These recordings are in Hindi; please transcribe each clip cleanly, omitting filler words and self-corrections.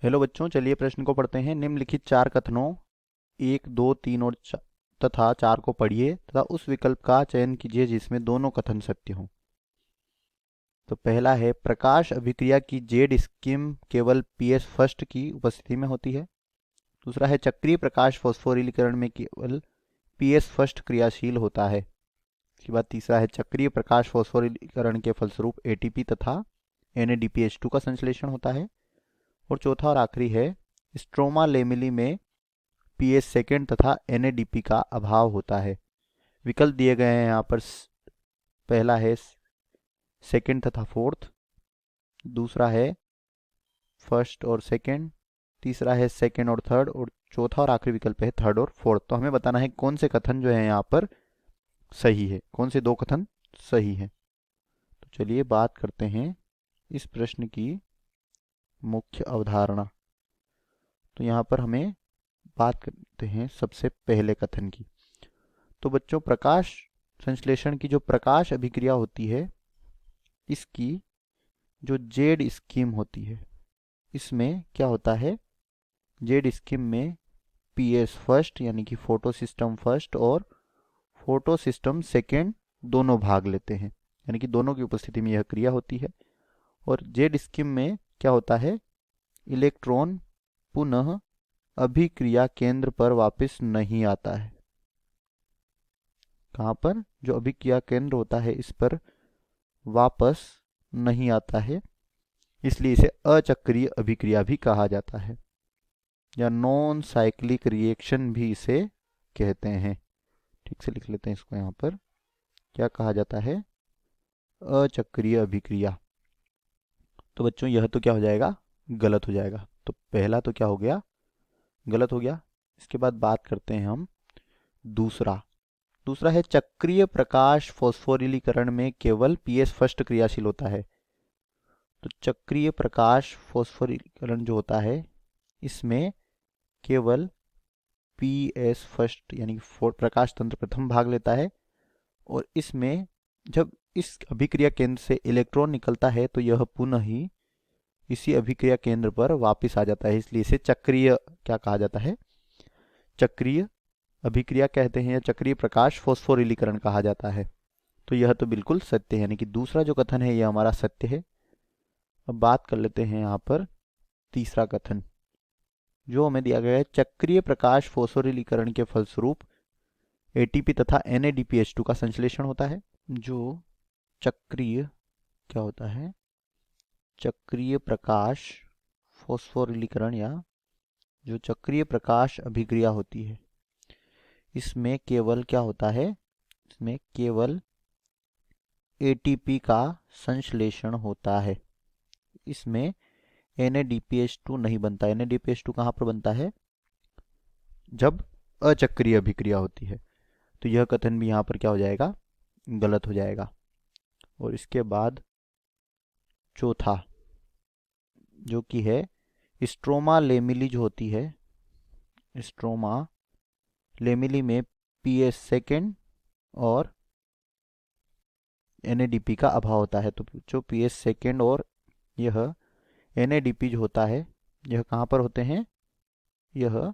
हेलो बच्चों, चलिए प्रश्न को पढ़ते हैं। निम्नलिखित चार कथनों 1, 2, 3 और तथा 4 को पढ़िए तथा उस विकल्प का चयन कीजिए जिसमें दोनों कथन सत्य हों। तो पहला है, प्रकाश अभिक्रिया की जेड स्कीम केवल पीएस फर्स्ट की उपस्थिति में होती है। दूसरा है, चक्रीय प्रकाश फॉस्फोरिलीकरण में केवल पीएस फर्स्ट क्रियाशील होता है। इसके बाद तीसरा है, चक्रीय प्रकाश फॉस्फोरिलीकरण के फलस्वरूप एटीपी तथा NADPH2 का संश्लेषण होता है। और चौथा और आखिरी है, स्ट्रोमा लेमिली में पीएस सेकेंड तथा NADP का अभाव होता है। विकल्प दिए गए हैं यहाँ पर। पहला है सेकेंड तथा फोर्थ, दूसरा है फर्स्ट और सेकेंड, तीसरा है सेकेंड और थर्ड, और चौथा और आखिरी विकल्प है थर्ड और फोर्थ। तो हमें बताना है कौन से कथन जो है यहाँ पर सही है, कौन से दो कथन सही है। तो चलिए बात करते हैं इस प्रश्न की मुख्य अवधारणा। तो यहाँ पर हमें बात करते हैं सबसे पहले कथन की। तो बच्चों, प्रकाश संश्लेषण की जो प्रकाश अभिक्रिया होती है, इसकी जो जेड स्कीम होती है, इसमें क्या होता है, जेड स्कीम में पीएस फर्स्ट यानी कि फोटो सिस्टम फर्स्ट और फोटो सिस्टम सेकेंड दोनों भाग लेते हैं, यानी कि दोनों की उपस्थिति में यह क्रिया होती है। और जेड स्कीम में क्या होता है, इलेक्ट्रॉन पुनः अभिक्रिया केंद्र पर वापस नहीं आता है। कहाँ पर, जो अभिक्रिया केंद्र होता है इस पर वापस नहीं आता है, इसलिए इसे अचक्रीय अभिक्रिया भी कहा जाता है, या नॉन साइक्लिक रिएक्शन भी इसे कहते हैं। ठीक से लिख लेते हैं इसको, यहाँ पर क्या कहा जाता है, अचक्रीय अभिक्रिया। तो बच्चों यह तो क्या हो जाएगा, गलत हो जाएगा। तो पहला तो क्या हो गया, गलत हो गया। इसके बाद बात करते हैं हम दूसरा। दूसरा है, चक्रीय प्रकाश फॉस्फोरिलीकरण में केवल पीएस फर्स्ट क्रियाशील होता है। तो चक्रीय प्रकाश फॉस्फोरिलीकरण जो होता है, इसमें केवल पीएस फर्स्ट यानी प्रकाश तंत्र प्रथम भाग लेता है। और इसमें जब इस अभिक्रिया केंद्र से इलेक्ट्रॉन निकलता है तो यह पुनः ही इसी अभिक्रिया केंद्र पर वापस आ जाता है, इसलिए इसे चक्रीय क्या कहा जाता है, चक्रीय अभिक्रिया कहते हैं, या चक्रीय प्रकाश फॉस्फोरिलीकरण कहा जाता है। तो यह तो बिल्कुल सत्य है, यानी कि दूसरा जो कथन है यह हमारा सत्य है। अब बात कर लेते हैं यहाँ पर तीसरा कथन, जो हमें दिया गया है, चक्रीय प्रकाश फॉस्फोरिलीकरण के फलस्वरूप एटीपी तथा NADPH2 का संश्लेषण होता है। जो चक्रीय क्या होता है, चक्रीय प्रकाश फॉस्फोरिलीकरण या जो चक्रीय प्रकाश अभिक्रिया होती है, इसमें केवल क्या होता है, इसमें केवल एटीपी का संश्लेषण होता है। इसमें NADPH2 नहीं बनता। NADPH2 कहाँ पर बनता है, जब अचक्रीय अभिक्रिया होती है। तो यह कथन भी यहाँ पर क्या हो जाएगा, गलत हो जाएगा। और इसके बाद चौथा जो कि है, स्ट्रोमा लेमिली जो होती है, स्ट्रोमा लेमिली में पीएस सेकेंड और NADP का अभाव होता है। तो जो पीएस सेकेंड और यह NADP जो होता है, यह कहाँ पर होते हैं, यह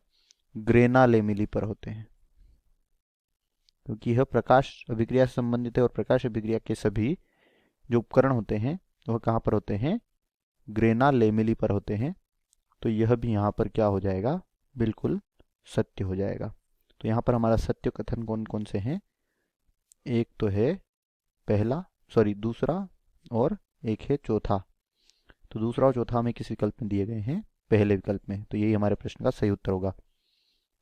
ग्रेना लेमिली पर होते हैं, क्योंकि यह प्रकाश अभिक्रिया से संबंधित है। और प्रकाश अभिक्रिया के सभी जो उपकरण होते हैं वह कहाँ पर होते हैं, ग्रेना लेमिली पर होते हैं। तो यह भी यहाँ पर क्या हो जाएगा, बिल्कुल सत्य हो जाएगा। तो यहाँ पर हमारा सत्य कथन कौन कौन से हैं, एक तो है पहला, सॉरी दूसरा, और एक है चौथा। तो दूसरा और चौथा हमें किस विकल्प में दिए गए हैं, पहले विकल्प में। तो यही हमारे प्रश्न का सही उत्तर होगा।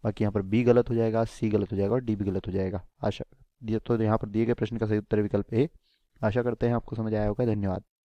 बाकी यहाँ पर बी गलत हो जाएगा, सी गलत हो जाएगा और डी भी गलत हो जाएगा। आशा तो यहाँ पर दिए गए प्रश्न का सही उत्तर विकल्प ए। आशा करते हैं आपको समझ आया होगा। धन्यवाद।